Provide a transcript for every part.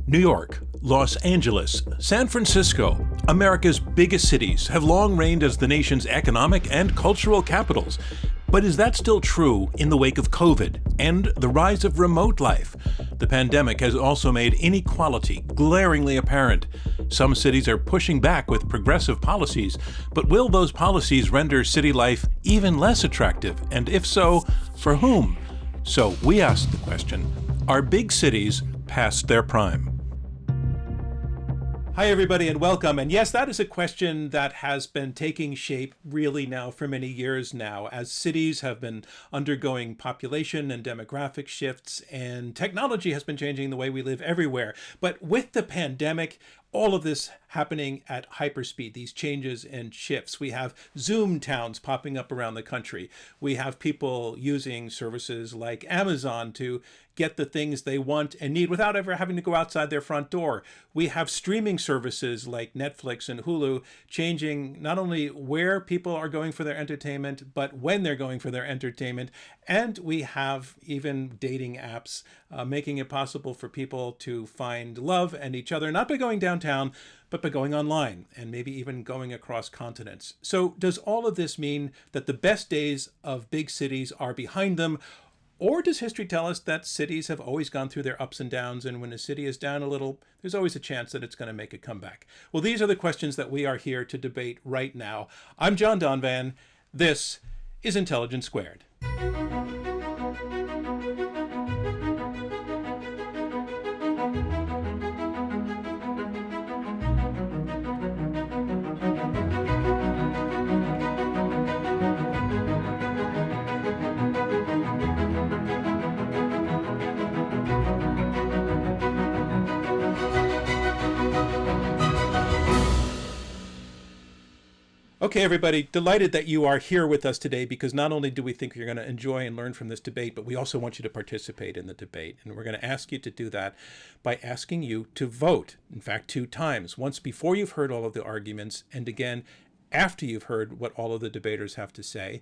New York, Los Angeles, San Francisco, America's biggest cities have long reigned as the nation's economic and cultural capitals. But is that still true in the wake of COVID and the rise of remote life? The pandemic has also made inequality glaringly apparent. Some cities are pushing back with progressive policies, but will those policies render city life even less attractive? And if so, for whom? So we asked the question, are big cities past their prime? Hi, everybody, and welcome. And yes, that is a question that has been taking shape really now for many years now, as cities have been undergoing population and demographic shifts, and technology has been changing the way we live everywhere. But with the pandemic, all of this happening at hyperspeed, these changes and shifts. We have Zoom towns popping up around the country. We have people using services like Amazon to get the things they want and need without ever having to go outside their front door. We have streaming services like Netflix and Hulu changing not only where people are going for their entertainment, but when they're going for their entertainment. And we have even dating apps making it possible for people to find love and each other, not by going downtown, but by going online and maybe even going across continents. So does all of this mean that the best days of big cities are behind them? Or does history tell us that cities have always gone through their ups and downs, and when a city is down a little, there's always a chance that it's going to make a comeback? Well, these are the questions that we are here to debate right now. I'm John Donvan. This is Intelligence Squared. Okay, everybody, delighted that you are here with us today, because not only do we think you're going to enjoy and learn from this debate, but we also want you to participate in the debate. And we're going to ask you to do that by asking you to vote, in fact, 2 times, once before you've heard all of the arguments, and again after you've heard what all of the debaters have to say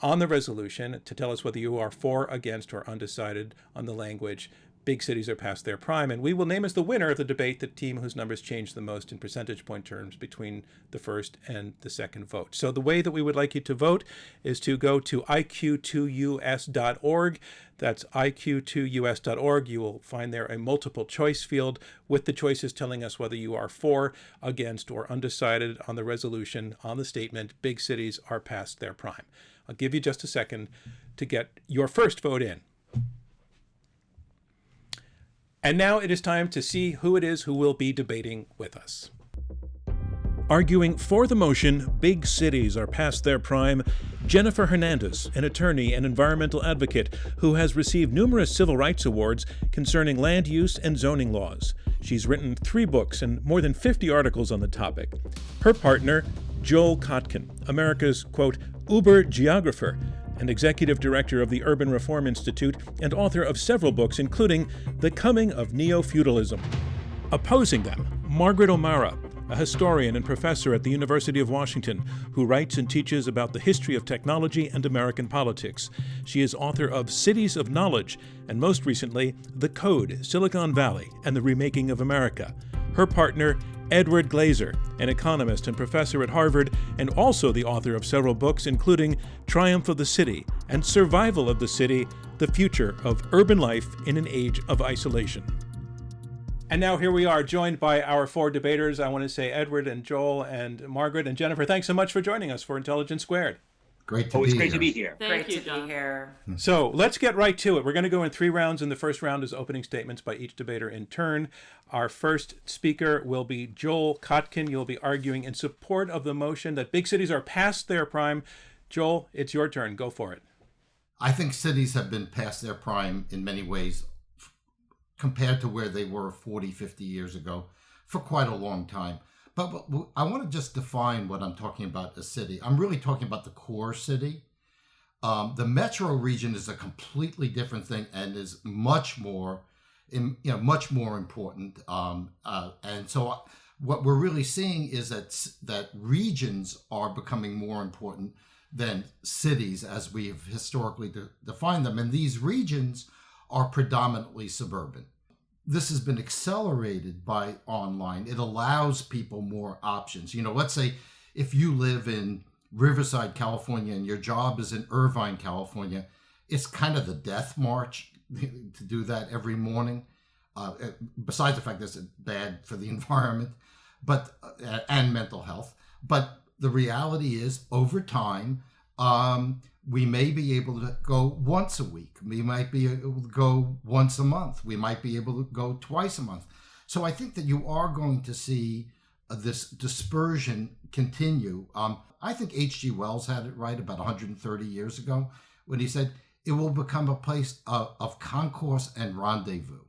on the resolution, to tell us whether you are for, against, or undecided on the language, big cities are past their prime. And we will name as the winner of the debate the team whose numbers change the most in percentage point terms between the first and the second vote. So the way that we would like you to vote is to go to iq2us.org. That's iq2us.org. You will find there a multiple choice field with the choices telling us whether you are for, against, or undecided on the resolution, on the statement, big cities are past their prime. I'll give you just a second to get your first vote in. And now it is time to see who it is who will be debating with us. Arguing for the motion, big cities are past their prime, Jennifer Hernandez, an attorney and environmental advocate who has received numerous civil rights awards concerning land use and zoning laws. She's written 3 books and more than 50 articles on the topic. Her partner, Joel Kotkin, America's, quote, Uber geographer, and executive director of the Urban Reform Institute and author of several books, including The Coming of Neo-Feudalism. Opposing them, Margaret O'Mara, a historian and professor at the University of Washington, who writes and teaches about the history of technology and American politics. She is author of Cities of Knowledge, and most recently, The Code, Silicon Valley, and the Remaking of America. Her partner, Edward Glaser, an economist and professor at Harvard, and also the author of several books, including Triumph of the City and Survival of the City, The Future of Urban Life in an Age of Isolation. And now here we are, joined by our 4 debaters. I want to say Edward and Joel and Margaret and Jennifer, thanks so much for joining us for Intelligence Squared. Great to be here. Great to be here. So let's get right to it. We're going to go in 3 rounds, and the first round is opening statements by each debater in turn. Our first speaker will be Joel Kotkin. You'll be arguing in support of the motion that big cities are past their prime. Joel, it's your turn. Go for it. I think cities have been past their prime in many ways compared to where they were 40, 50 years ago for quite a long time. But I want to just define what I'm talking about, a city. I'm really talking about the core city. The metro region is a completely different thing and is much more important. And so what we're really seeing is that regions are becoming more important than cities as we have historically defined them. And these regions are predominantly suburban. this has been accelerated by online. It allows people more options. Let's say if you live in Riverside, California, and your job is in Irvine, California, it's kind of the death march to do that every morning. Besides the fact that it's bad for the environment, but and mental health. But the reality is, over time, we may be able to go once a week. We might be able to go once a month. We might be able to go twice a month. So I think that you are going to see this dispersion continue. I think H.G. Wells had it right about 130 years ago when he said it will become a place of concourse and rendezvous,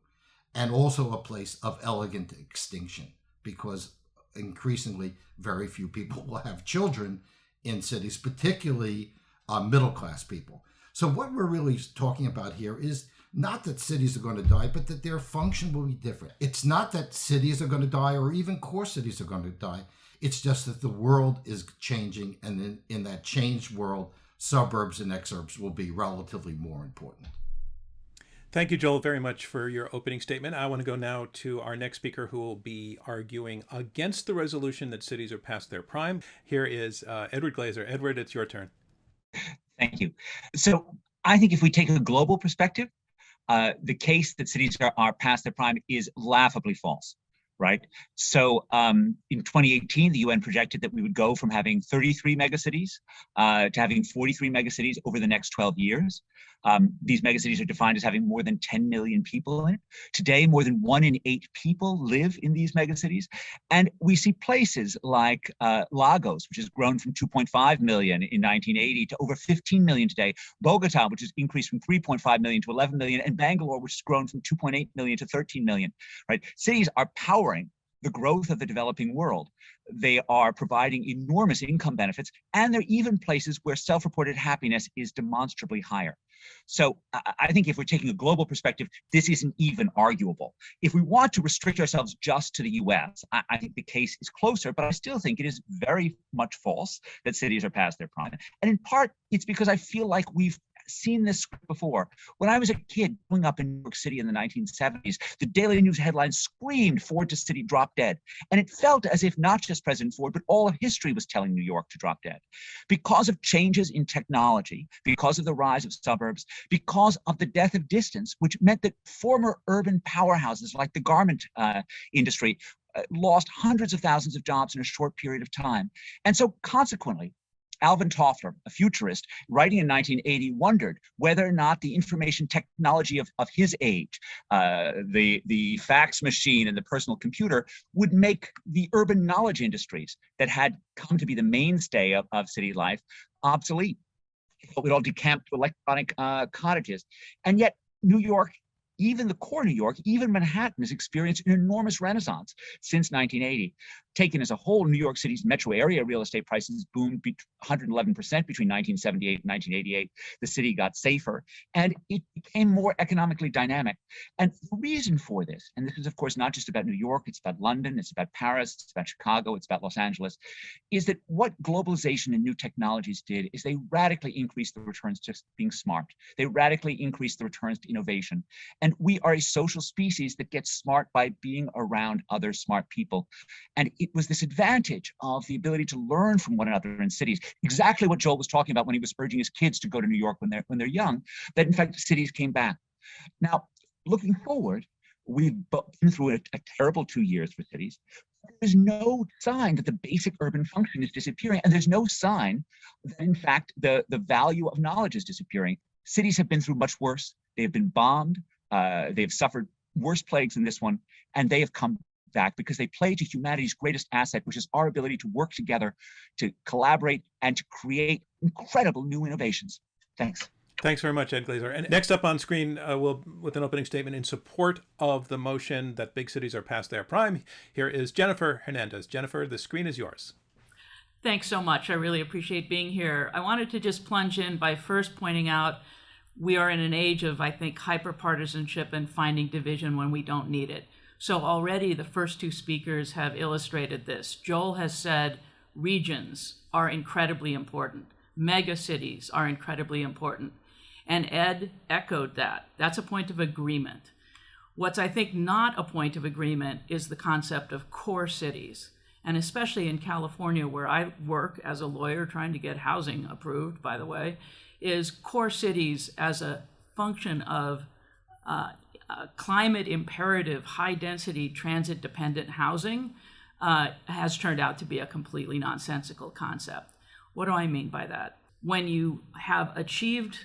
and also a place of elegant extinction, because increasingly very few people will have children in cities, particularly middle-class people. So what we're really talking about here is not that cities are going to die, but that their function will be different. It's not that cities are going to die or even core cities are going to die. It's just that the world is changing, and in that changed world, suburbs and exurbs will be relatively more important. Thank you, Joel, very much for your opening statement. I want to go now to our next speaker, who will be arguing against the resolution that cities are past their prime. Here is Edward Glaser. Edward, it's your turn. Thank you. So I think if we take a global perspective, the case that cities are past their prime is laughably false, right? So in 2018, the UN projected that we would go from having 33 megacities to having 43 megacities over the next 12 years. These megacities are defined as having more than 10 million people in it. Today, more than 1 in 8 people live in these megacities. And we see places like Lagos, which has grown from 2.5 million in 1980 to over 15 million today. Bogota, which has increased from 3.5 million to 11 million. And Bangalore, which has grown from 2.8 million to 13 million, right? Cities are powering the growth of the developing world. They are providing enormous income benefits, and they're even places where self-reported happiness is demonstrably higher. So I think if we're taking a global perspective, this isn't even arguable. If we want to restrict ourselves just to the US, I think the case is closer, but I still think it is very much false that cities are past their prime. And in part, it's because I feel like we've seen this before. When I was a kid growing up in New York City in the 1970s, the Daily News headlines screamed Ford to city, drop dead. And it felt as if not just President Ford, but all of history was telling New York to drop dead. Because of changes in technology, because of the rise of suburbs, because of the death of distance, which meant that former urban powerhouses like the garment industry lost hundreds of thousands of jobs in a short period of time. And so consequently, Alvin Toffler, a futurist, writing in 1980, wondered whether or not the information technology of his age, the fax machine and the personal computer, would make the urban knowledge industries that had come to be the mainstay of city life obsolete. We'd all decamp to electronic cottages. And yet New York, even the core New York, even Manhattan, has experienced an enormous renaissance since 1980. Taken as a whole, New York City's metro area real estate prices boomed 111% between 1978 and 1988. The city got safer, and it became more economically dynamic. And the reason for this, and this is of course not just about New York, it's about London, it's about Paris, it's about Chicago, it's about Los Angeles, is that what globalization and new technologies did is they radically increased the returns to being smart. They radically increased the returns to innovation. And we are a social species that gets smart by being around other smart people. And it was this advantage of the ability to learn from one another in cities, exactly what Joel was talking about when he was urging his kids to go to New York when they're young, that in fact cities came back. Now, looking forward, we've been through a terrible 2 years for cities. There's no sign that the basic urban function is disappearing, and there's no sign that in fact the value of knowledge is disappearing. Cities have been through much worse. They have been bombed. They've suffered worse plagues than this one, and they have come back because they play to humanity's greatest asset, which is our ability to work together, to collaborate, and to create incredible new innovations. Thanks. Thanks very much, Ed Glaser. And next up on screen, with an opening statement in support of the motion that big cities are past their prime, here is Jennifer Hernandez. Jennifer, the screen is yours. Thanks so much. I really appreciate being here. I wanted to just plunge in by first pointing out we are in an age of, I think, hyper-partisanship and finding division when we don't need it. So already the first two speakers have illustrated this. Joel has said regions are incredibly important. Megacities are incredibly important. And Ed echoed that. That's a point of agreement. What's, I think, not a point of agreement is the concept of core cities. And especially in California, where I work as a lawyer trying to get housing approved, by the way, is core cities as a function of climate imperative, high density, transit dependent housing has turned out to be a completely nonsensical concept. What do I mean by that? When you have achieved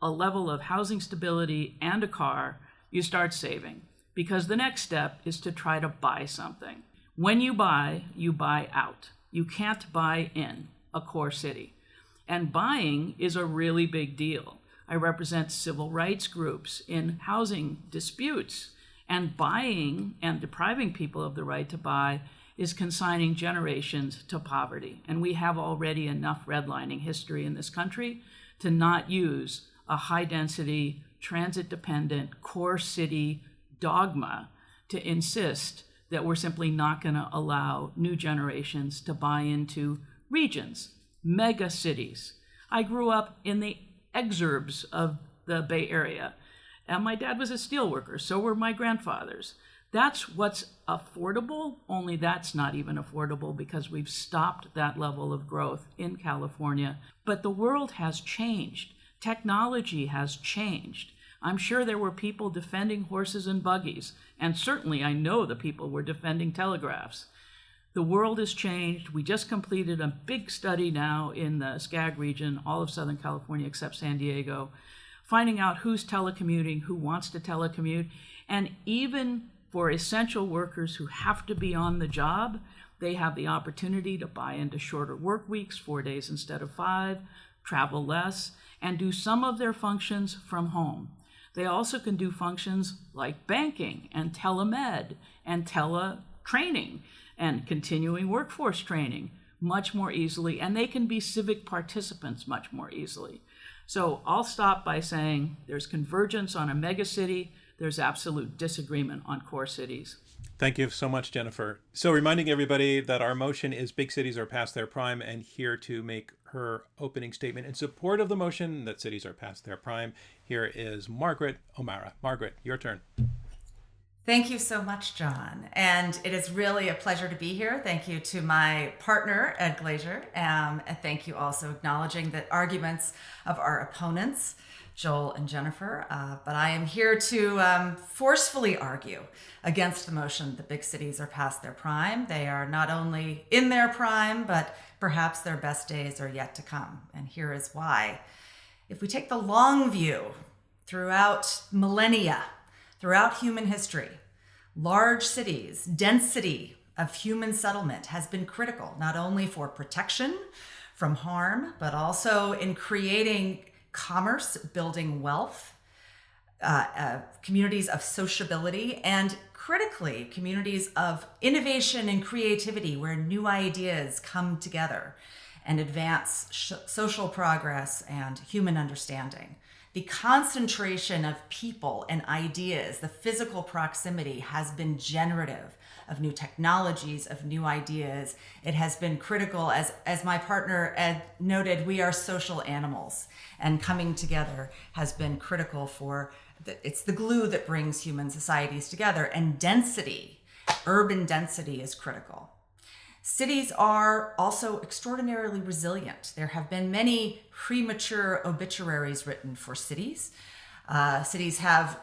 a level of housing stability and a car, you start saving, because the next step is to try to buy something. When you buy out. You can't buy in a core city. And buying is a really big deal. I represent civil rights groups in housing disputes, and buying and depriving people of the right to buy is consigning generations to poverty. And we have already enough redlining history in this country to not use a high-density, transit-dependent, core city dogma to insist that we're simply not going to allow new generations to buy into regions, megacities. I grew up in the exurbs of the Bay Area, and my dad was a steelworker, so were my grandfathers. That's what's affordable, only that's not even affordable because we've stopped that level of growth in California. But the world has changed. Technology has changed. I'm sure there were people defending horses and buggies, and certainly I know the people were defending telegraphs. The world has changed. We just completed a big study now in the SCAG region, all of Southern California except San Diego, finding out who's telecommuting, who wants to telecommute, and even for essential workers who have to be on the job, they have the opportunity to buy into shorter work weeks, 4 days instead of 5, travel less, and do some of their functions from home. They also can do functions like banking and telemed and teletraining and continuing workforce training much more easily, and they can be civic participants much more easily. So I'll stop by saying there's convergence on a megacity, there's absolute disagreement on core cities. Thank you so much, Jennifer. So reminding everybody that our motion is big cities are past their prime, and here to make her opening statement in support of the motion that cities are past their prime, here is Margaret O'Mara. Margaret, your turn. Thank you so much, John. And it is really a pleasure to be here. Thank you to my partner, Ed Glaser. And thank you also acknowledging the arguments of our opponents, Joel and Jennifer. But I am here to forcefully argue against the motion that big cities are past their prime. They are not only in their prime, but perhaps their best days are yet to come. And here is why. If we take the long view throughout millennia, throughout human history, large cities, density of human settlement has been critical, not only for protection from harm, but also in creating commerce, building wealth, communities of sociability, and critically, communities of innovation and creativity where new ideas come together and advance social progress and human understanding. The concentration of people and ideas, the physical proximity has been generative of new technologies, of new ideas. It has been critical, as my partner Ed noted, we are social animals, and coming together has been critical for, it's the glue that brings human societies together, and density, urban density is critical. Cities are also extraordinarily resilient. There have been many premature obituaries written for cities. Cities have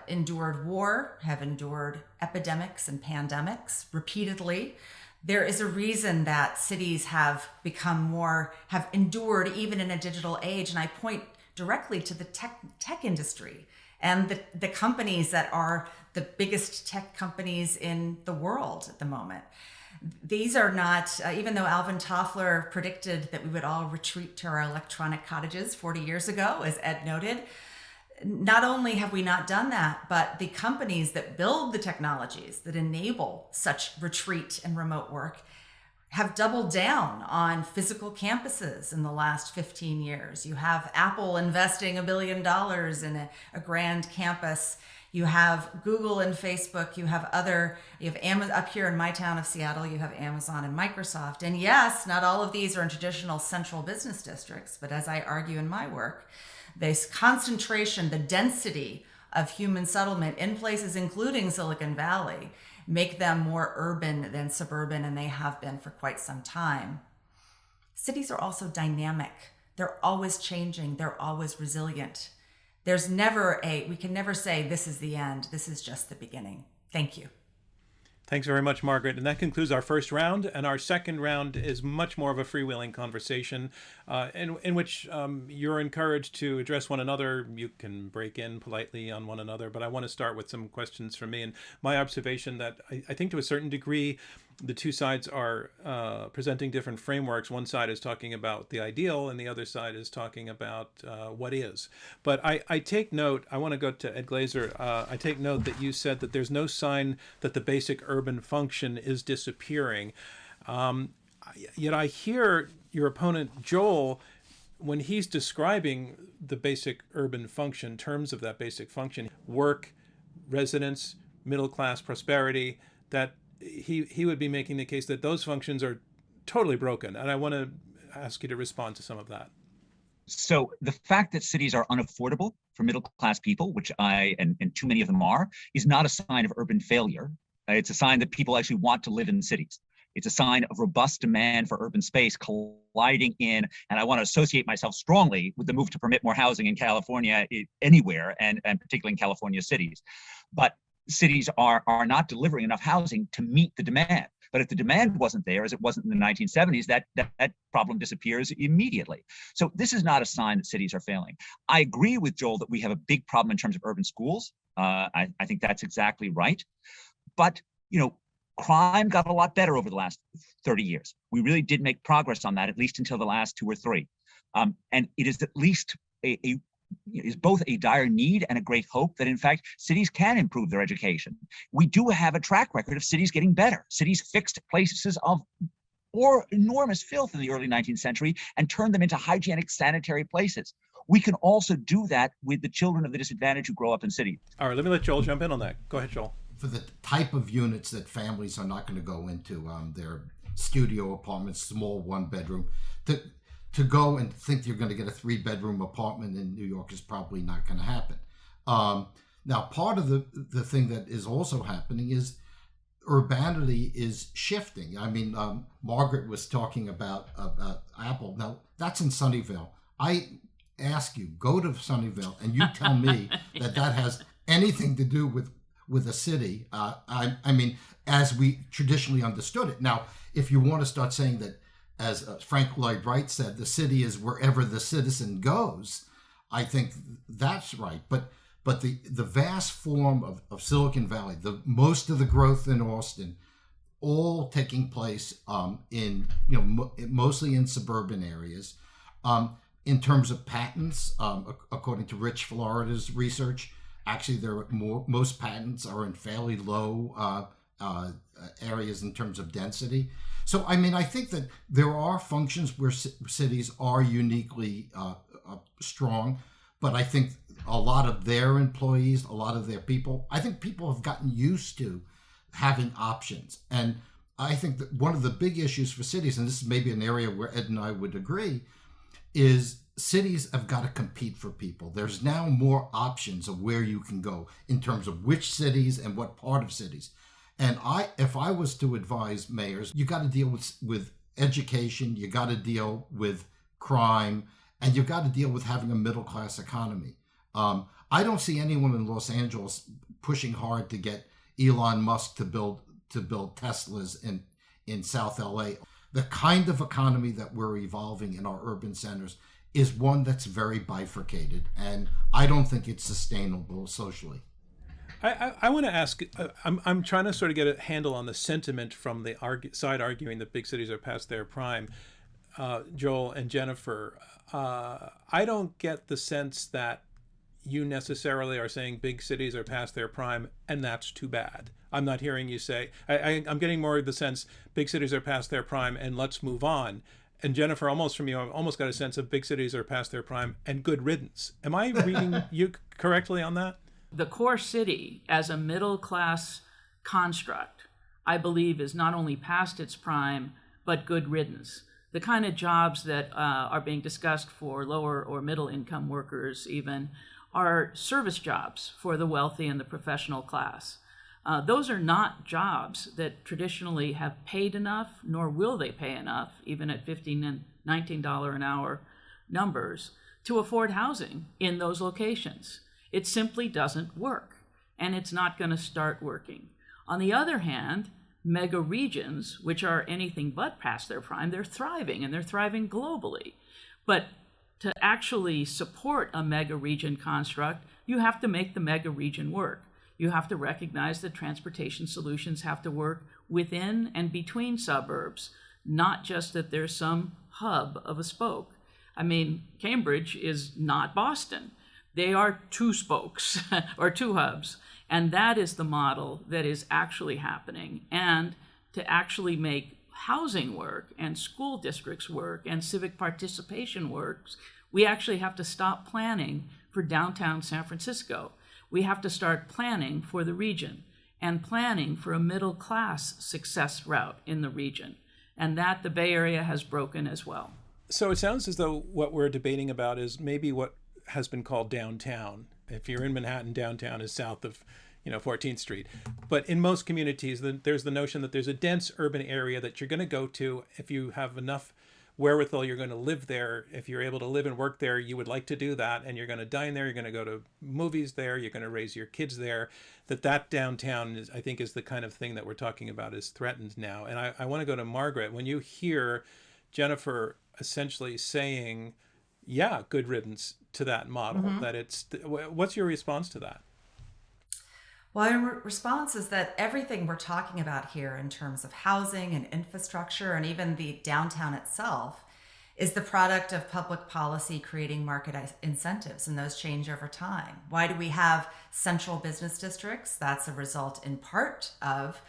endured war, have endured epidemics and pandemics repeatedly. There is a reason that cities have have endured even in a digital age. And I point directly to the tech industry and the companies that are the biggest tech companies in the world at the moment. These are not, even though Alvin Toffler predicted that we would all retreat to our electronic cottages 40 years ago, as Ed noted, not only have we not done that, but the companies that build the technologies that enable such retreat and remote work have doubled down on physical campuses in the last 15 years. You have Apple investing $1 billion in a grand campus. You have Google and Facebook, you have Amazon up here in my town of Seattle, you have Amazon and Microsoft. And yes, not all of these are in traditional central business districts, but as I argue in my work, this concentration, the density of human settlement in places including Silicon Valley make them more urban than suburban, and they have been for quite some time. Cities are also dynamic. They're always changing. They're always resilient. We can never say this is the end. This is just the beginning. Thank you. Thanks very much, Margaret. And that concludes our first round. And our second round is much more of a freewheeling conversation in which you're encouraged to address one another. You can break in politely on one another. But I want to start with some questions from me. And my observation that I think to a certain degree, the two sides are presenting different frameworks. One side is talking about the ideal, and the other side is talking about what is. But I take note, I want to go to Ed Glaser. I take note that you said that there's no sign that the basic urban function is disappearing. Yet I hear your opponent, Joel, when he's describing the basic urban function, terms of that basic function, work, residence, middle class prosperity, that he would be making the case that those functions are totally broken. And I want to ask you to respond to some of that. So the fact that cities are unaffordable for middle class people, which and too many of them are, is not a sign of urban failure. It's a sign that people actually want to live in cities. It's a sign of robust demand for urban space colliding in, and I want to associate myself strongly with the move to permit more housing in California, anywhere, and particularly in California cities. But cities are not delivering enough housing to meet the demand. But if the demand wasn't there, as it wasn't in the 1970s, that problem disappears immediately. So this is not a sign that cities are failing. I agree with Joel that we have a big problem in terms of urban schools. I think that's exactly right. But, crime got a lot better over the last 30 years. We really did make progress on that, at least until the last 2 or 3. And it is at least is both a dire need and a great hope that, in fact, cities can improve their education. We do have a track record of cities getting better. Cities fixed places of enormous filth in the early 19th century and turned them into hygienic, sanitary places. We can also do that with the children of the disadvantaged who grow up in cities. All right, let me let Joel jump in on that. Go ahead, Joel. For the type of units that families are not going to go into, their studio apartments, small one-bedroom, to go and think you're going to get a 3-bedroom apartment in New York is probably not going to happen. Now, part of the thing that is also happening is urbanity is shifting. I mean, Margaret was talking about Apple. Now, that's in Sunnyvale. I ask you, go to Sunnyvale, and you tell me that has anything to do with a city. I mean, as we traditionally understood it. Now, if you want to start saying that, as Frank Lloyd Wright said, the city is wherever the citizen goes, I think that's right. But the vast form of Silicon Valley, most of the growth in Austin, all taking place in mostly in suburban areas. In terms of patents, according to Rich Florida's research, actually most patents are in fairly low areas in terms of density. So, I mean, I think that there are functions where cities are uniquely strong, but I think a lot of their employees, a lot of their people, I think people have gotten used to having options. And I think that one of the big issues for cities, and this is maybe an area where Ed and I would agree, is cities have got to compete for people. There's now more options of where you can go in terms of which cities and what part of cities. And if I was to advise mayors, you got to deal with education, you got to deal with crime, and you've got to deal with having a middle-class economy. I don't see anyone in Los Angeles pushing hard to get Elon Musk to build Teslas in South LA. The kind of economy that we're evolving in our urban centers is one that's very bifurcated, and I don't think it's sustainable socially. I want to ask, I'm trying to sort of get a handle on the sentiment from the side arguing that big cities are past their prime. Joel and Jennifer, I don't get the sense that you necessarily are saying big cities are past their prime and that's too bad. I'm not hearing you say, I'm getting more of the sense big cities are past their prime and let's move on. And Jennifer, almost from you, I've almost got a sense of big cities are past their prime and good riddance. Am I reading you correctly on that? The core city as a middle class construct, I believe, is not only past its prime, but good riddance. The kind of jobs that are being discussed for lower or middle income workers even are service jobs for the wealthy and the professional class. Those are not jobs that traditionally have paid enough, nor will they pay enough, even at $15 and $19 an hour numbers, to afford housing in those locations. It simply doesn't work, and it's not going to start working. On the other hand, mega regions, which are anything but past their prime, they're thriving, and they're thriving globally. But to actually support a mega region construct, you have to make the mega region work. You have to recognize that transportation solutions have to work within and between suburbs, not just that there's some hub of a spoke. I mean, Cambridge is not Boston. They are two spokes or two hubs. And that is the model that is actually happening. And to actually make housing work and school districts work and civic participation works, we actually have to stop planning for downtown San Francisco. We have to start planning for the region and planning for a middle class success route in the region. And that the Bay Area has broken as well. So it sounds as though what we're debating about is maybe what has been called downtown. If you're in Manhattan, downtown is south of 14th Street. But in most communities, there's the notion that there's a dense urban area that you're going to go to. If you have enough wherewithal, you're going to live there. If you're able to live and work there, you would like to do that. And you're going to dine there. You're going to go to movies there. You're going to raise your kids there. That downtown, is, I think, is the kind of thing that we're talking about is threatened now. And I want to go to Margaret. When you hear Jennifer essentially saying, yeah, good riddance to that model, what's your response to that? Well, our response is that everything we're talking about here in terms of housing and infrastructure and even the downtown itself is the product of public policy creating market incentives, and those change over time. Why do we have central business districts? That's a result in part of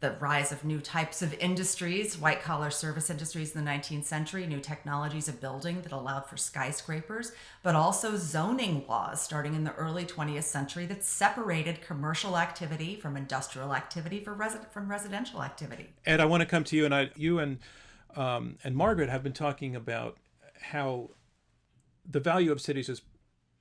the rise of new types of industries, white-collar service industries in the 19th century, new technologies of building that allowed for skyscrapers, but also zoning laws starting in the early 20th century that separated commercial activity from industrial activity from residential activity. Ed, I want to come to you, and you and Margaret have been talking about how the value of cities is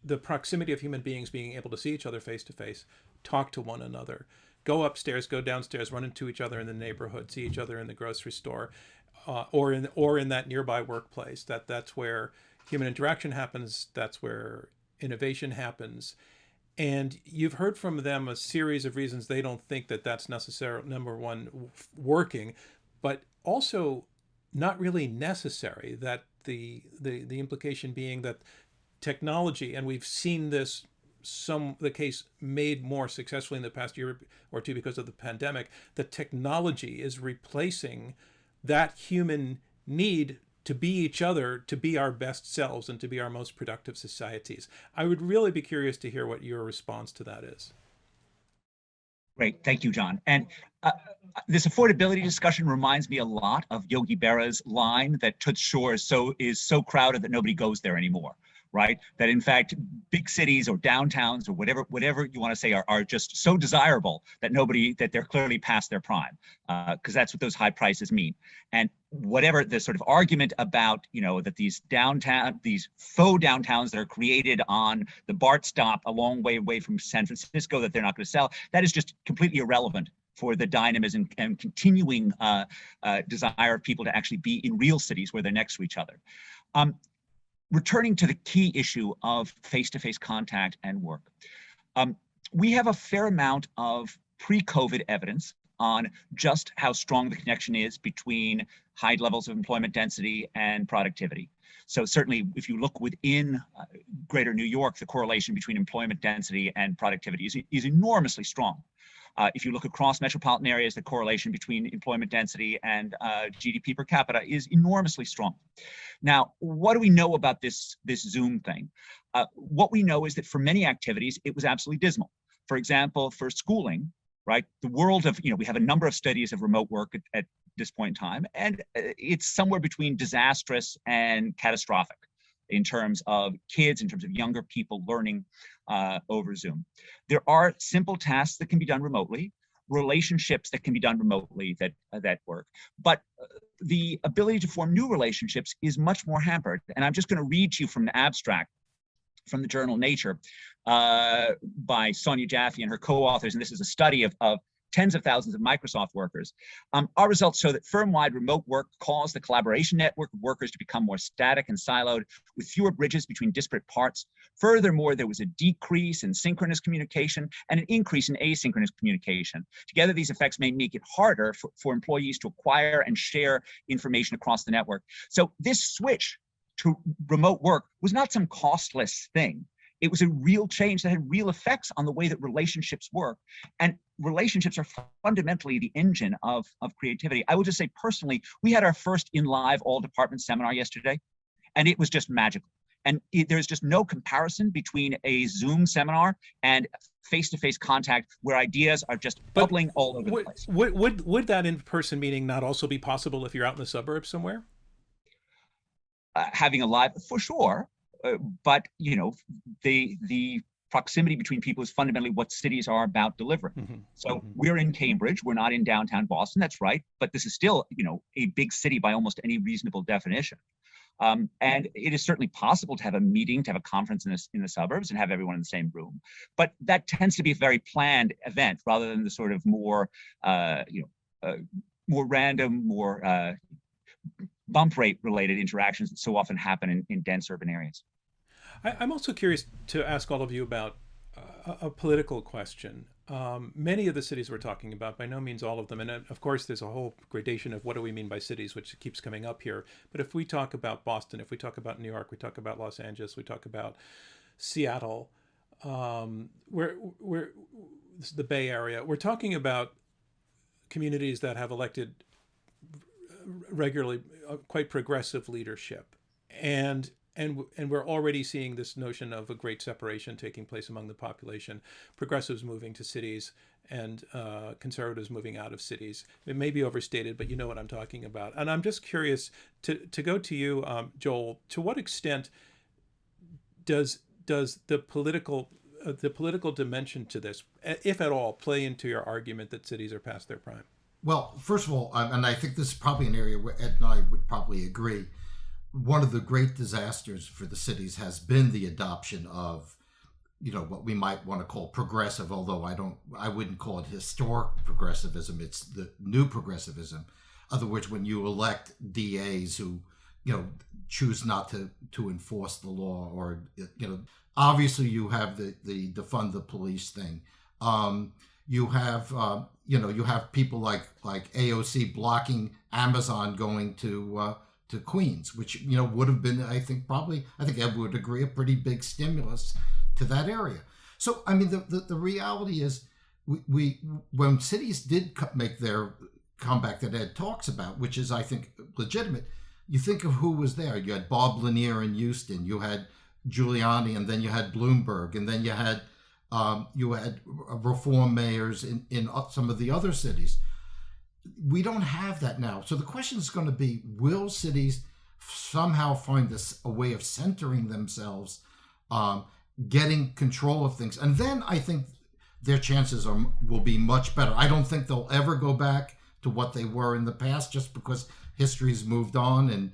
the proximity of human beings being able to see each other face to face, talk to one another, go upstairs, go downstairs, run into each other in the neighborhood, see each other in the grocery store, or in that nearby workplace. That's where human interaction happens. That's where innovation happens. And you've heard from them a series of reasons they don't think that that's necessarily, number one, working, but also not really necessary. That the implication being that technology, and we've seen this the case made more successfully in the past year or two because of the pandemic, that technology is replacing that human need to be each other, to be our best selves, and to be our most productive societies. I would really be curious to hear what your response to that is. Great, thank you, John. And this affordability discussion reminds me a lot of Yogi Berra's line that Toots Shor is so crowded that nobody goes there anymore. Right? That in fact, big cities or downtowns or whatever you want to say are just so desirable that they're clearly past their prime, because that's what those high prices mean. And whatever the sort of argument about, that these faux downtowns that are created on the BART stop a long way away from San Francisco that they're not going to sell, that is just completely irrelevant for the dynamism and continuing desire of people to actually be in real cities where they're next to each other. Returning to the key issue of face-to-face contact and work, we have a fair amount of pre-COVID evidence on just how strong the connection is between high levels of employment density and productivity. So certainly, if you look within greater New York, the correlation between employment density and productivity is enormously strong. If you look across metropolitan areas, the correlation between employment density and GDP per capita is enormously strong. Now, what do we know about this Zoom thing? What we know is that for many activities, it was absolutely dismal. For example, for schooling, right? The world of, we have a number of studies of remote work at this point in time, and it's somewhere between disastrous and catastrophic in terms of kids, in terms of younger people learning over Zoom. There are simple tasks that can be done remotely, relationships that can be done remotely that work, but the ability to form new relationships is much more hampered. And I'm just going to read to you from an abstract from the journal Nature by Sonia Jaffe and her co-authors, and this is a study of tens of thousands of Microsoft workers. Our results show that firm-wide remote work caused the collaboration network of workers to become more static and siloed, with fewer bridges between disparate parts. Furthermore, there was a decrease in synchronous communication and an increase in asynchronous communication. Together, these effects may make it harder for employees to acquire and share information across the network. So this switch to remote work was not some costless thing. It was a real change that had real effects on the way that relationships work. And relationships are fundamentally the engine of creativity. I will just say personally, we had our first in live all department seminar yesterday, and it was just magical. And there's just no comparison between a Zoom seminar and face-to-face contact where ideas are just bubbling all over the place. Would that in-person meeting not also be possible if you're out in the suburbs somewhere? Having a live, for sure. But you know, the proximity between people is fundamentally what cities are about delivering. So we're in Cambridge, we're not in downtown Boston, that's right, but this is still, you know, a big city by almost any reasonable definition. And it is certainly possible to have a meeting, to have a conference in the suburbs and have everyone in the same room. But that tends to be a very planned event rather than the sort of more, more random, more bump rate related interactions that so often happen in dense urban areas. I'm also curious to ask all of you about a political question. Many of the cities we're talking about, by no means all of them, and of course there's a whole gradation of what do we mean by cities, which keeps coming up here. But if we talk about Boston, if we talk about New York, we talk about Los Angeles, we talk about Seattle, where the Bay Area, we're talking about communities that have elected regularly quite progressive leadership, and we're already seeing this notion of a great separation taking place among the population, progressives moving to cities and conservatives moving out of cities. It may be overstated, but you know what I'm talking about. And I'm just curious to go to you, Joel. To what extent does the political dimension to this, if at all, play into your argument that cities are past their prime? Well, first of all, and I think this is probably an area where Ed and I would probably agree, one of the great disasters for the cities has been the adoption of, you know, what we might want to call progressive, although I wouldn't call it historic progressivism. It's the new progressivism. In other words, when you elect DAs who, you know, choose not to enforce the law, or, you know, obviously you have the defund the police thing. You have, you have people like AOC blocking Amazon going to Queens, which, you know, would have been, I think Ed would agree, a pretty big stimulus to that area. So, I mean, the reality is we when cities did make their comeback that Ed talks about, which is, I think, legitimate, you think of who was there. You had Bob Lanier in Houston, you had Giuliani, and then you had Bloomberg, and then you had reform mayors in some of the other cities. We don't have that now. So the question is going to be, will cities somehow find a way of centering themselves, getting control of things? And then I think their chances will be much better. I don't think they'll ever go back to what they were in the past, just because history's moved on and,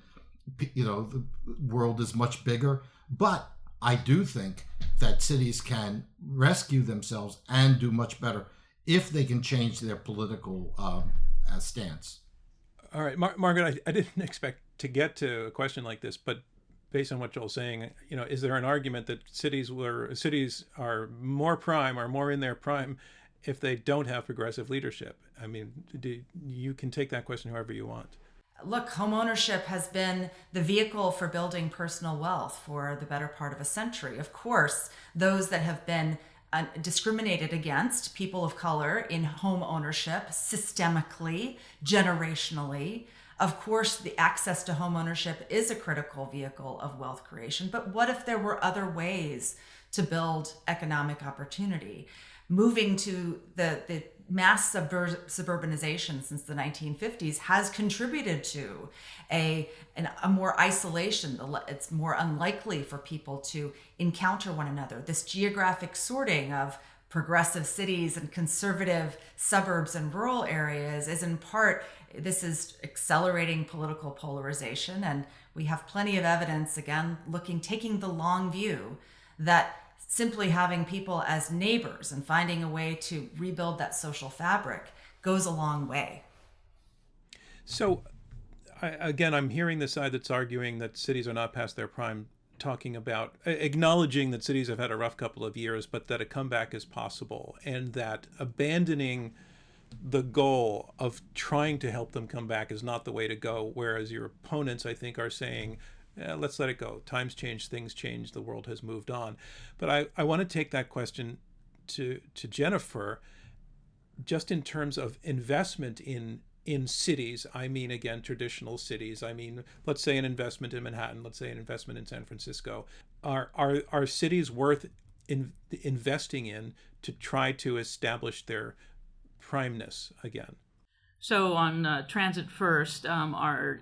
you know, the world is much bigger. But I do think that cities can rescue themselves and do much better if they can change their political stance. All right, Margaret, I didn't expect to get to a question like this, but based on what Joel's saying, you know, is there an argument that cities are more prime or more in their prime if they don't have progressive leadership? I mean, you can take that question however you want. Look, homeownership has been the vehicle for building personal wealth for the better part of a century. Of course, those that have been discriminated against, people of color in home ownership, systemically, generationally. Of course, the access to home ownership is a critical vehicle of wealth creation. But what if there were other ways to build economic opportunity? Moving to the mass suburbanization since the 1950s has contributed to a more isolation. It's more unlikely for people to encounter one another. This geographic sorting of progressive cities and conservative suburbs and rural areas is in part, this is accelerating political polarization. And we have plenty of evidence, again, taking the long view, that simply having people as neighbors and finding a way to rebuild that social fabric goes a long way. So, I'm hearing the side that's arguing that cities are not past their prime, talking about acknowledging that cities have had a rough couple of years, but that a comeback is possible, and that abandoning the goal of trying to help them come back is not the way to go. Whereas your opponents, I think, are saying, let's let it go. Times change, things change, the world has moved on. But I want to take that question to Jennifer, just in terms of investment in cities. I mean, again, traditional cities. I mean, let's say an investment in Manhattan, let's say an investment in San Francisco. Are cities worth investing in to try to establish their primeness again? So on transit first, our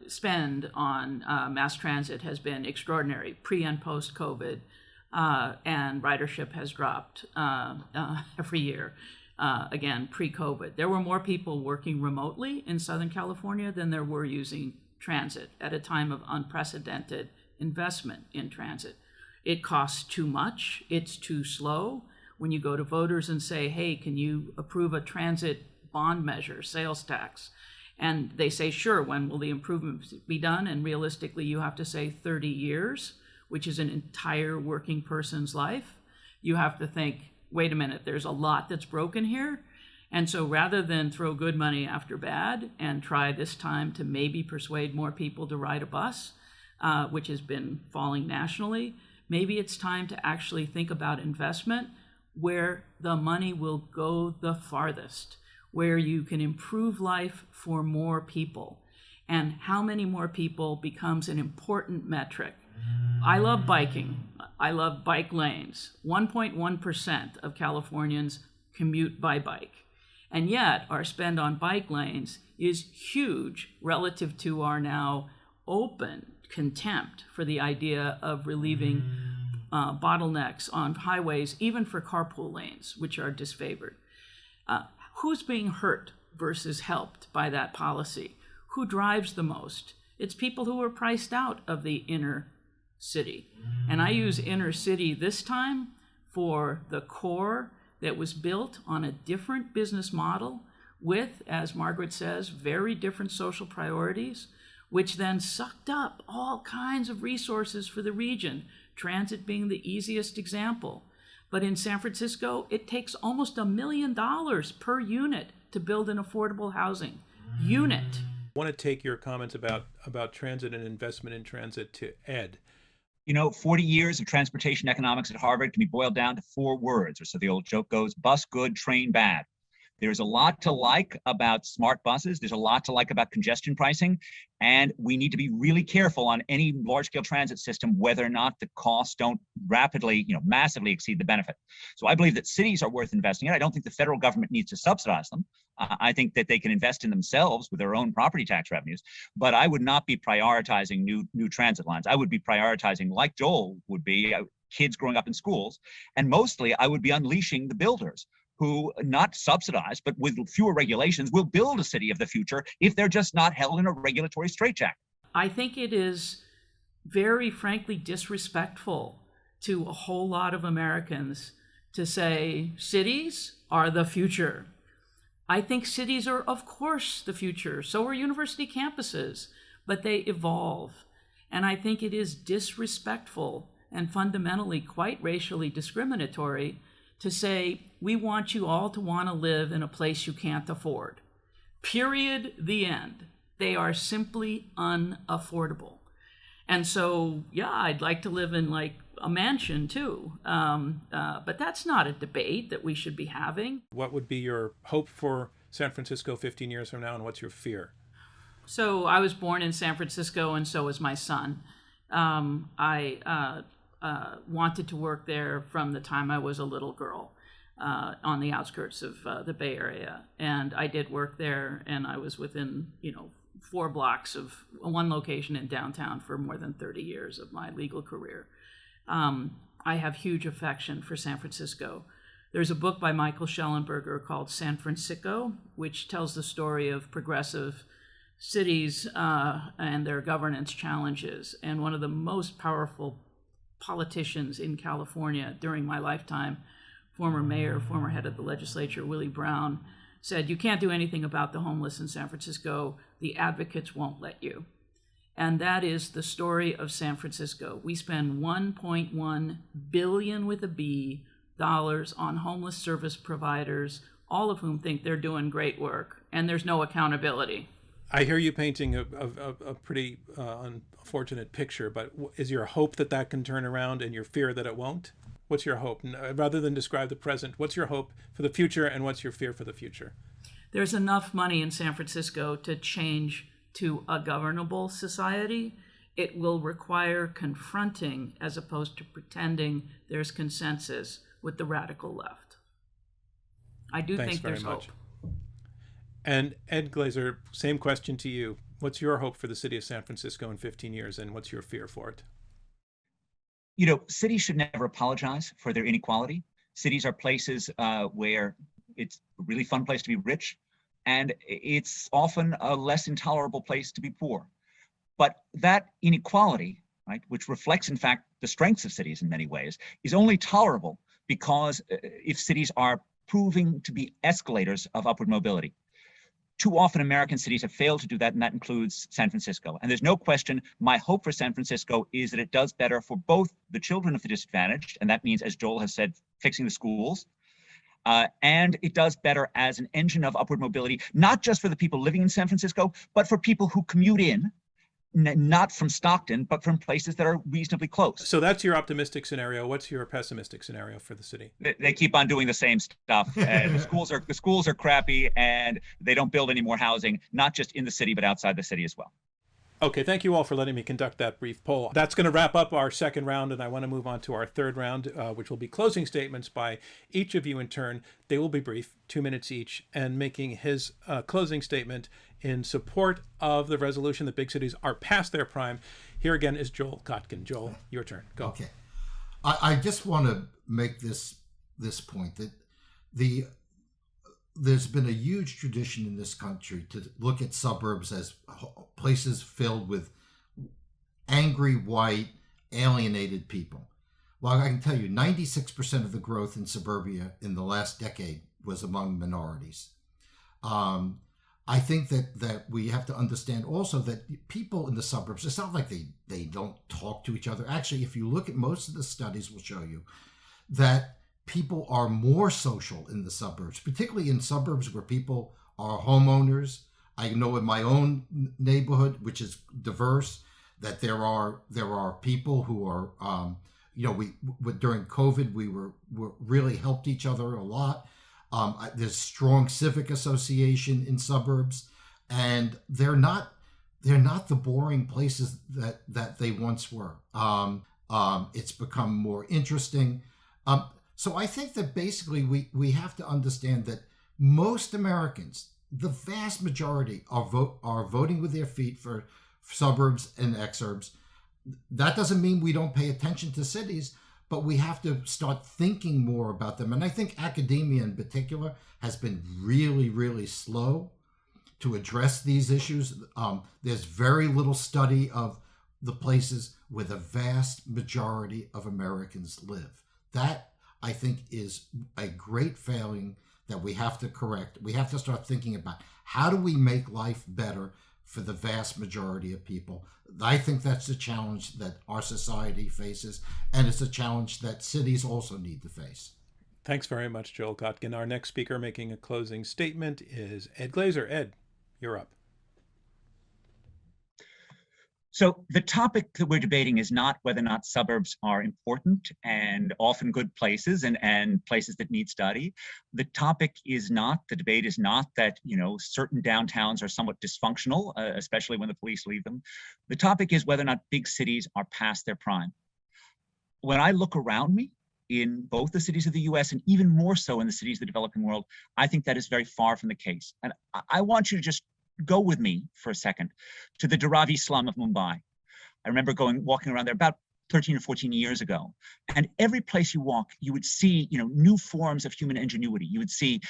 spend on mass transit has been extraordinary pre and post COVID, and ridership has dropped every year. Again, pre-COVID. There were more people working remotely in Southern California than there were using transit at a time of unprecedented investment in transit. It costs too much. It's too slow. When you go to voters and say, hey, can you approve a transit bond measure, sales tax? And they say, sure, when will the improvements be done? And realistically, you have to say 30 years, which is an entire working person's life. You have to think, wait a minute, there's a lot that's broken here. And so rather than throw good money after bad and try this time to maybe persuade more people to ride a bus, which has been falling nationally, maybe it's time to actually think about investment where the money will go the farthest, where you can improve life for more people. And how many more people becomes an important metric. I love biking. I love bike lanes. 1.1% of Californians commute by bike. And yet our spend on bike lanes is huge relative to our now open contempt for the idea of relieving bottlenecks on highways, even for carpool lanes, which are disfavored. Who's being hurt versus helped by that policy? Who drives the most? It's people who are priced out of the inner city. And I use inner city this time for the core that was built on a different business model with, as Margaret says, very different social priorities, which then sucked up all kinds of resources for the region, transit being the easiest example. But in San Francisco, it takes almost $1 million per unit to build an affordable housing unit. I want to take your comments about transit and investment in transit to Ed. 40 years of transportation economics at Harvard can be boiled down to 4 words, or so the old joke goes: bus good, train bad. There's a lot to like about smart buses. There's a lot to like about congestion pricing. And we need to be really careful on any large-scale transit system whether or not the costs don't rapidly, massively exceed the benefit. So I believe that cities are worth investing in. I don't think the federal government needs to subsidize them. I think that they can invest in themselves with their own property tax revenues. But I would not be prioritizing new transit lines. I would be prioritizing, like Joel would be, kids growing up in schools. And mostly I would be unleashing the builders who, not subsidized, but with fewer regulations, will build a city of the future if they're just not held in a regulatory straitjacket. I think it is very frankly disrespectful to a whole lot of Americans to say cities are the future. I think cities are, of course, the future. So are university campuses, but they evolve. And I think it is disrespectful and fundamentally quite racially discriminatory to say, we want you all to want to live in a place you can't afford. Period, the end. They are simply unaffordable. And so, yeah, I'd like to live in like a mansion too. But that's not a debate that we should be having. What would be your hope for San Francisco 15 years from now, and what's your fear? So I was born in San Francisco, and so was my son. I wanted to work there from the time I was a little girl on the outskirts of the Bay Area. And I did work there, and I was within, 4 blocks of one location in downtown for more than 30 years of my legal career. I have huge affection for San Francisco. There's a book by Michael Schellenberger called San Francisco, which tells the story of progressive cities and their governance challenges. And one of the most powerful politicians in California during my lifetime, former mayor, former head of the legislature, Willie Brown, said, you can't do anything about the homeless in San Francisco. The advocates won't let you. And that is the story of San Francisco. We spend $1.1 billion with a B dollars on homeless service providers, all of whom think they're doing great work, and there's no accountability. I hear you painting a pretty unfortunate picture, but is your hope that that can turn around and your fear that it won't? What's your hope? Rather than describe the present, what's your hope for the future and what's your fear for the future? There's enough money in San Francisco to change to a governable society. It will require confronting as opposed to pretending there's consensus with the radical left. I do think there's hope. And Ed Glaser, same question to you. What's your hope for the city of San Francisco in 15 years, and what's your fear for it? You know, cities should never apologize for their inequality. Cities are places where it's a really fun place to be rich, and it's often a less intolerable place to be poor. But that inequality, right, which reflects, in fact, the strengths of cities in many ways, is only tolerable because if cities are proving to be escalators of upward mobility. Too often American cities have failed to do that, and that includes San Francisco. And there's no question, my hope for San Francisco is that it does better for both the children of the disadvantaged, and that means, as Joel has said, fixing the schools, and it does better as an engine of upward mobility, not just for the people living in San Francisco, but for people who commute in, not from Stockton, but from places that are reasonably close. So that's your optimistic scenario. What's your pessimistic scenario for the city? They keep on doing the same stuff. The schools are crappy, and they don't build any more housing, not just in the city, but outside the city as well. Okay, thank you all for letting me conduct that brief poll. That's going to wrap up our second round, and I want to move on to our third round, which will be closing statements by each of you in turn. They will be brief, 2 minutes each, and making his closing statement in support of the resolution that big cities are past their prime. Here again is Joel Kotkin. Joel, your turn. Go. Okay. I just want to make this point that there's been a huge tradition in this country to look at suburbs as places filled with angry, white, alienated people. Well, I can tell you 96% of the growth in suburbia in the last decade was among minorities. I think that we have to understand also that people in the suburbs, it's not like they don't talk to each other. Actually, if you look at most of the studies will show you that people are more social in the suburbs, particularly in suburbs where people are homeowners. I know in my own neighborhood, which is diverse, that there are people who are, we during COVID, we were really helped each other a lot. There's strong civic association in suburbs, and they're not the boring places that they once were. It's become more interesting. So I think that basically we have to understand that most Americans, the vast majority, are voting with their feet for suburbs and exurbs. That doesn't mean we don't pay attention to cities, but we have to start thinking more about them. And I think academia in particular has been really, really slow to address these issues. There's very little study of the places where the vast majority of Americans live. That, I think, is a great failing that we have to correct. We have to start thinking about how do we make life better for the vast majority of people. I think that's the challenge that our society faces, and it's a challenge that cities also need to face. Thanks very much, Joel Kotkin. Our next speaker making a closing statement is Ed Glaser. Ed, you're up. So the topic that we're debating is not whether or not suburbs are important and often good places and places that need study. The debate is not that, certain downtowns are somewhat dysfunctional, especially when the police leave them. The topic is whether or not big cities are past their prime. When I look around me in both the cities of the US and even more so in the cities of the developing world, I think that is very far from the case. And I want you to just go with me for a second to the Dharavi slum of Mumbai. I remember walking around there about 13 or 14 years ago. And every place you walk, you would see, new forms of human ingenuity. You would see,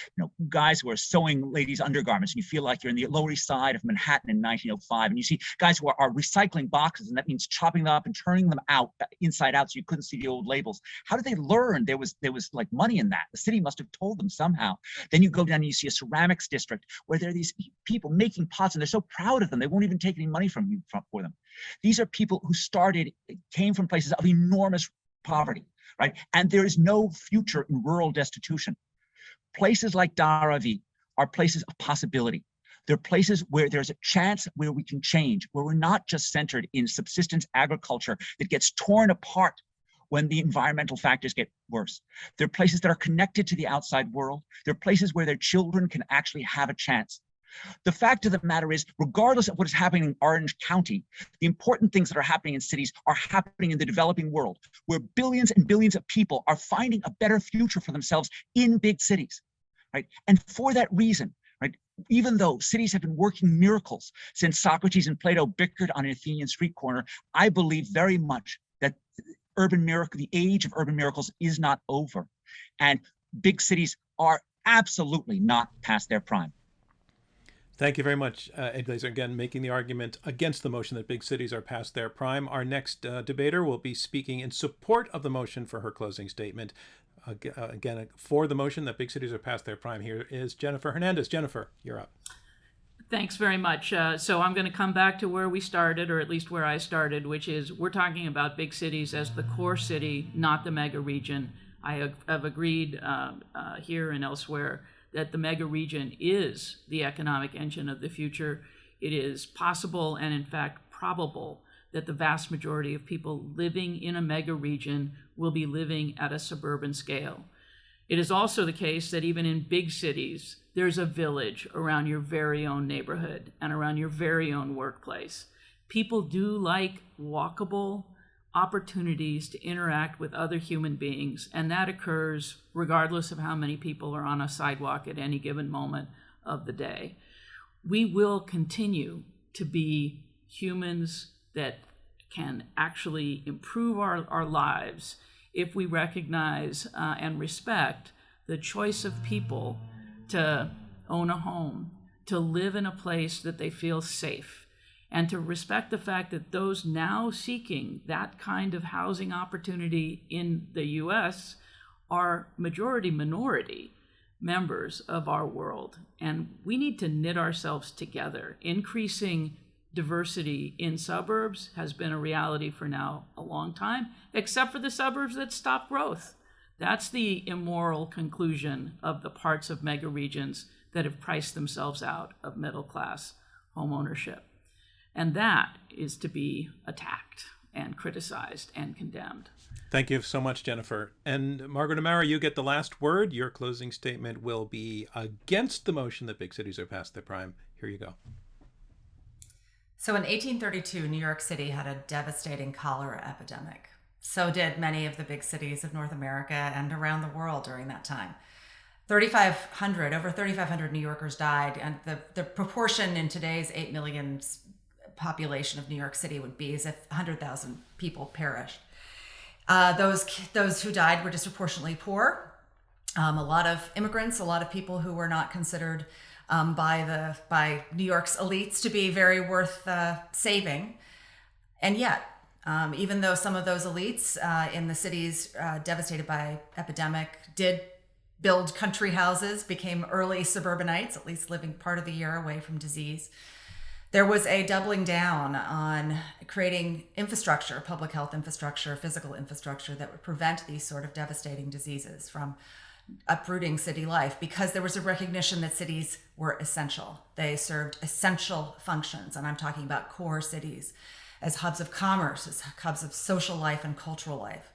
guys who are sewing ladies' undergarments, and you feel like you're in the Lower East Side of Manhattan in 1905. And you see guys who are recycling boxes, and that means chopping them up and turning them out inside out so you couldn't see the old labels. How did they learn? There was like money in that. The city must have told them somehow. Then you go down and you see a ceramics district where there are these people making pots, and they're so proud of them. They won't even take any money from you for them. These are people who came from places of enormous poverty, right? And there is no future in rural destitution. Places like Dharavi are places of possibility. They're places where there's a chance where we can change, where we're not just centered in subsistence agriculture that gets torn apart when the environmental factors get worse. They're places that are connected to the outside world. They're places where their children can actually have a chance. The fact of the matter is, regardless of what is happening in Orange County, the important things that are happening in cities are happening in the developing world, where billions and billions of people are finding a better future for themselves in big cities, right? And for that reason, right, even though cities have been working miracles since Socrates and Plato bickered on an Athenian street corner, I believe very much that the age of urban miracles is not over. And big cities are absolutely not past their prime. Thank you very much, Ed Glaser, again, making the argument against the motion that big cities are past their prime. Our next debater will be speaking in support of the motion for her closing statement. Again, for the motion that big cities are past their prime, here is Jennifer Hernandez. Jennifer, you're up. Thanks very much. So I'm going to come back to where we started, or at least where I started, which is we're talking about big cities as the core city, not the mega region. I have agreed here and elsewhere that the mega region is the economic engine of the future. It is possible and in fact probable that the vast majority of people living in a mega region will be living at a suburban scale. It is also the case that even in big cities, there's a village around your very own neighborhood and around your very own workplace. People do like walkable opportunities to interact with other human beings, and that occurs regardless of how many people are on a sidewalk at any given moment of the day. We will continue to be humans that can actually improve our lives if we recognize and respect the choice of people to own a home, to live in a place that they feel safe, and to respect the fact that those now seeking that kind of housing opportunity in the US are minority members of our world. And we need to knit ourselves together. Increasing diversity in suburbs has been a reality for now a long time, except for the suburbs that stop growth. That's the immoral conclusion of the parts of mega regions that have priced themselves out of middle class home ownership. And that is to be attacked and criticized and condemned. Thank you so much, Jennifer. And Margaret O'Mara, you get the last word. Your closing statement will be against the motion that big cities are past their prime. Here you go. So in 1832, New York City had a devastating cholera epidemic. So did many of the big cities of North America and around the world during that time. Over 3,500 New Yorkers died, and the proportion in today's 8 million population of New York City would be as if 100,000 people perished. Those who died were disproportionately poor. A lot of immigrants, a lot of people who were not considered by New York's elites to be very worth saving. And yet, even though some of those elites in the cities devastated by epidemic did build country houses, became early suburbanites, at least living part of the year away from disease, there was a doubling down on creating infrastructure, public health infrastructure, physical infrastructure that would prevent these sort of devastating diseases from uprooting city life, because there was a recognition that cities were essential. They served essential functions, and I'm talking about core cities as hubs of commerce, as hubs of social life and cultural life.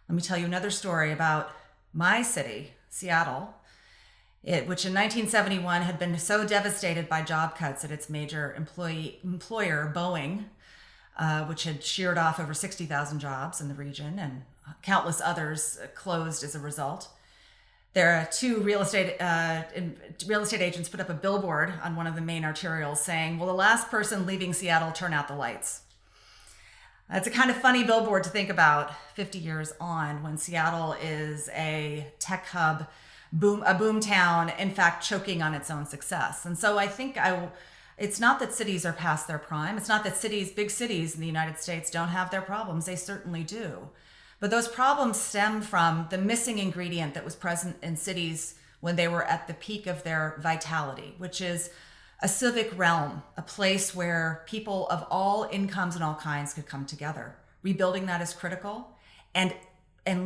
Let me tell you another story about my city, Seattle, which in 1971 had been so devastated by job cuts at its major employer, Boeing, which had sheared off over 60,000 jobs in the region, and countless others closed as a result. There are two real estate agents put up a billboard on one of the main arterials saying, "Will the last person leaving Seattle turn out the lights?" That's a kind of funny billboard to think about 50 years on, when Seattle is a tech hub, a boom town, in fact, choking on its own success. And so I think it's not that cities are past their prime. It's not that big cities in the United States don't have their problems. They certainly do. But those problems stem from the missing ingredient that was present in cities when they were at the peak of their vitality, which is a civic realm, a place where people of all incomes and all kinds could come together. Rebuilding that is critical, and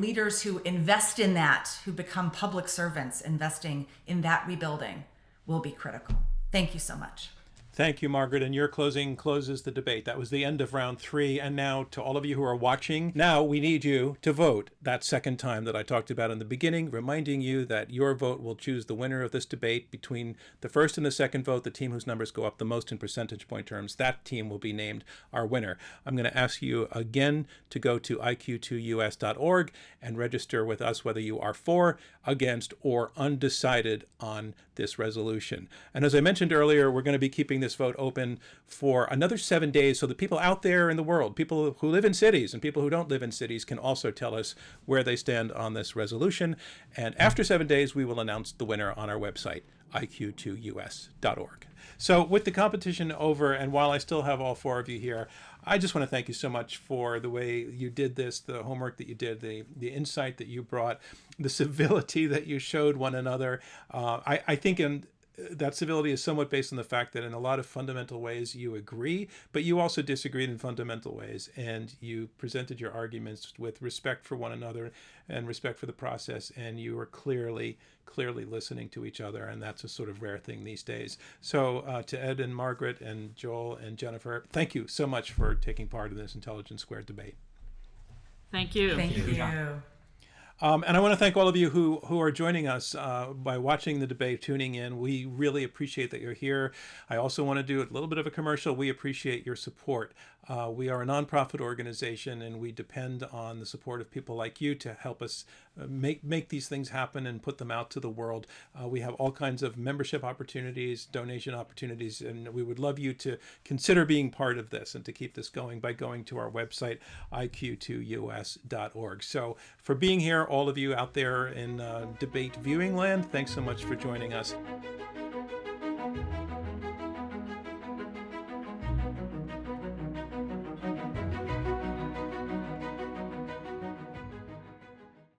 leaders who invest in that, who become public servants investing in that rebuilding, will be critical. Thank you so much. Thank you, Margaret. And your closing closes the debate. That was the end of round 3. And now, to all of you who are watching, now we need you to vote that second time that I talked about in the beginning, reminding you that your vote will choose the winner of this debate. Between the first and the second vote, the team whose numbers go up the most in percentage point terms, that team will be named our winner. I'm going to ask you again to go to iq2us.org and register with us whether you are for, against, or undecided on this resolution. And as I mentioned earlier, we're going to be keeping this vote open for another 7 days so that people out there in the world, people who live in cities and people who don't live in cities, can also tell us where they stand on this resolution. And after 7 days, we will announce the winner on our website, iq2us.org. So with the competition over, and while I still have all 4 of you here, I just want to thank you so much for the way you did this, the homework that you did, the insight that you brought, the civility that you showed one another. I think that civility is somewhat based on the fact that in a lot of fundamental ways you agree, but you also disagreed in fundamental ways, and you presented your arguments with respect for one another and respect for the process, and you were clearly listening to each other, and that's a sort of rare thing these days. So to Ed and Margaret and Joel and Jennifer, thank you so much for taking part in this Intelligence Squared debate. Thank you. Thank you. And I want to thank all of you who are joining us by watching the debate, tuning in. We really appreciate that you're here. I also want to do a little bit of a commercial. We appreciate your support. We are a nonprofit organization, and we depend on the support of people like you to help us make these things happen and put them out to the world. We have all kinds of membership opportunities, donation opportunities, and we would love you to consider being part of this and to keep this going by going to our website, iq2us.org. So for being here, all of you out there in debate viewing land, thanks so much for joining us.